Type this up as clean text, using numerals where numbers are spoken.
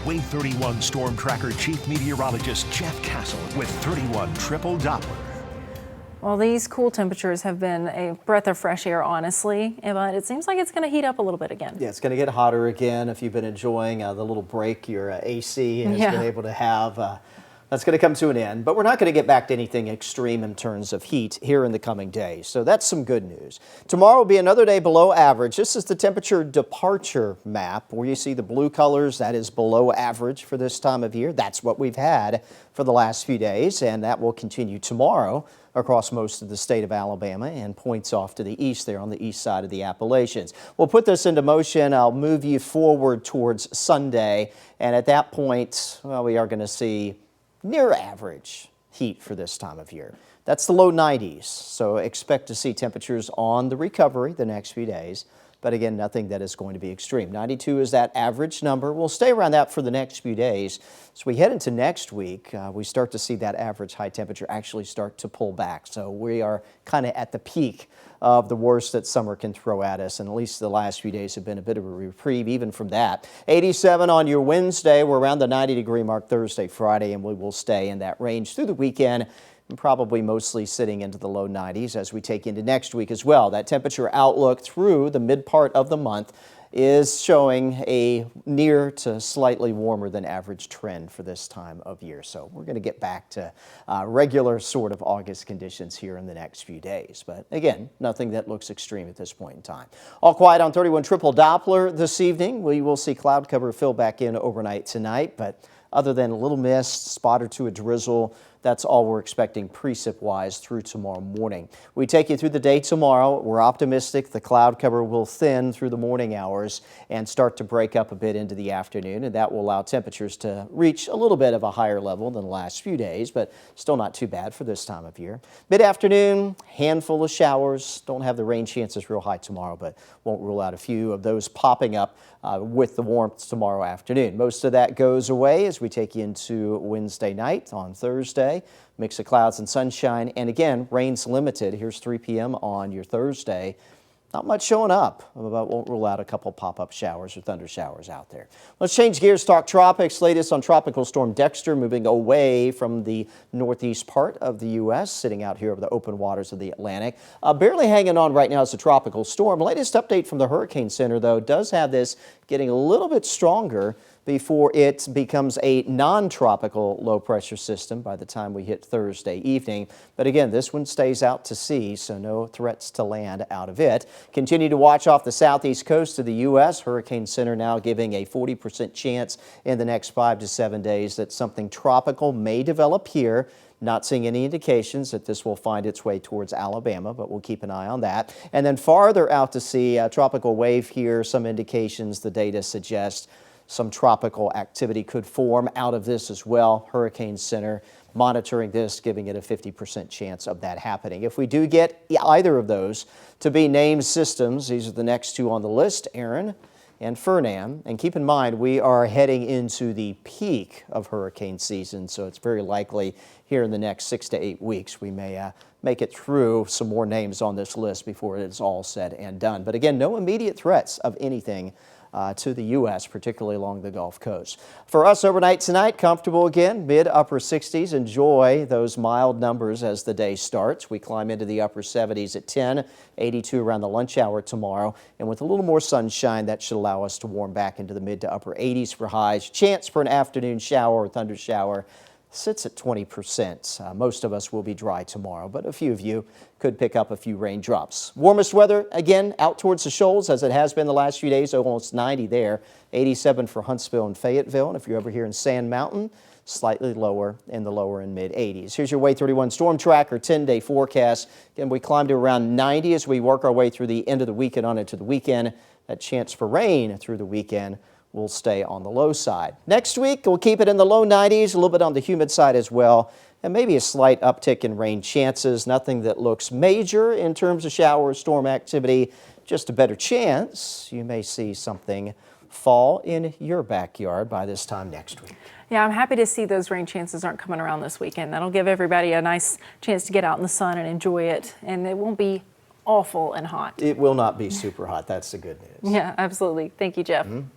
Wave 31 Storm Tracker Chief Meteorologist Jeff Castle with 31 Triple Doppler. Well, these cool temperatures have been a breath of fresh air, honestly, but it seems like it's going to heat up a little bit again. Yeah, it's going to get hotter again. If you've been enjoying the little break your AC has been able to have, that's going to come to an end. But we're not going to get back to anything extreme in terms of heat here in the coming days. So that's some good news. Tomorrow will be another day below average. This is the temperature departure map where you see the blue colors. That is below average for this time of year. That's what we've had for the last few days, and that will continue tomorrow across most of the state of Alabama and points off to the east there on the east side of the Appalachians. We'll put this into motion. I'll move you forward towards Sunday, and at that point, well, we are going to see near average heat for this time of year. That's the low 90s, so expect to see temperatures on the recovery the next few days. But again, nothing that is going to be extreme. 92 is that average number. We'll stay around that for the next few days. So we head into next week, we start to see that average high temperature actually start to pull back. So we are kind of at the peak of the worst that summer can throw at us. And at least the last few days have been a bit of a reprieve even from that. 87 on your Wednesday. We're around the 90-degree mark Thursday, Friday, and we will stay in that range through the weekend. And probably mostly sitting into the low 90s as we take into next week as well. That temperature outlook through the mid part of the month is showing a near to slightly warmer than average trend for this time of year. So we're going to get back to regular sort of August conditions here in the next few days. But again, nothing that looks extreme at this point in time. All quiet on 31 Triple Doppler this evening. We will see cloud cover fill back in overnight tonight, but other than a little mist, spot or two of drizzle, that's all we're expecting precip-wise through tomorrow morning. We take you through the day tomorrow. We're optimistic the cloud cover will thin through the morning hours and start to break up a bit into the afternoon, and that will allow temperatures to reach a little bit of a higher level than the last few days, but still not too bad for this time of year. Mid-afternoon, handful of showers. Don't have the rain chances real high tomorrow, but won't rule out a few of those popping up with the warmth tomorrow afternoon. Most of that goes away as we take you into Wednesday night. On Thursday, mix of clouds and sunshine, and again, rain's limited. Here's 3 p.m. on your Thursday. Not much showing up, but won't rule out a couple pop-up showers or thunder showers out there. Let's change gears, talk tropics. Latest on Tropical Storm Dexter moving away from the northeast part of the U.S., sitting out here over the open waters of the Atlantic. Barely hanging on right now as a tropical storm. Latest update from the Hurricane Center, though, does have this getting a little bit stronger before it becomes a non-tropical low-pressure system by the time we hit Thursday evening. But again, this one stays out to sea, so no threats to land out of it. Continue to watch off the southeast coast of the U.S. Hurricane Center now giving a 40% chance in the next 5 to 7 days that something tropical may develop here. Not seeing any indications that this will find its way towards Alabama, but we'll keep an eye on that. And then farther out to sea, a tropical wave here, some indications the data suggests some tropical activity could form out of this as well. Hurricane Center monitoring this, giving it a 50% chance of that happening. If we do get either of those to be named systems, these are the next two on the list, Aaron and Fernand. And keep in mind, we are heading into the peak of hurricane season, so it's very likely here in the next 6 to 8 weeks we may make it through some more names on this list before it is all said and done. But again, no immediate threats of anything to the U.S., particularly along the Gulf Coast. For us overnight tonight, comfortable again, mid-upper 60s. Enjoy those mild numbers as the day starts. We climb into the upper 70s at 10, 82 around the lunch hour tomorrow. And with a little more sunshine, that should allow us to warm back into the mid to upper 80s for highs. Chance for an afternoon shower or thunder shower sits at 20%. Most of us will be dry tomorrow, but a few of you could pick up a few raindrops. Warmest weather, again, out towards the shoals, as it has been the last few days, almost 90 there. 87 for Huntsville and Fayetteville. And if you're over here in Sand Mountain, slightly lower in the lower and mid-80s. Here's your Wave 31 Storm Tracker 10-day forecast. Again, we climb to around 90 as we work our way through the end of the week and on into the weekend. That chance for rain through the weekend will stay on the low side. Next week, we'll keep it in the low 90s, a little bit on the humid side as well, and maybe a slight uptick in rain chances. Nothing that looks major in terms of shower or storm activity, just a better chance you may see something fall in your backyard by this time next week. Yeah, I'm happy to see those rain chances aren't coming around this weekend. That'll give everybody a nice chance to get out in the sun and enjoy it, and it won't be awful and hot. It will not be super hot. That's the good news. Yeah, absolutely. Thank you, Jeff.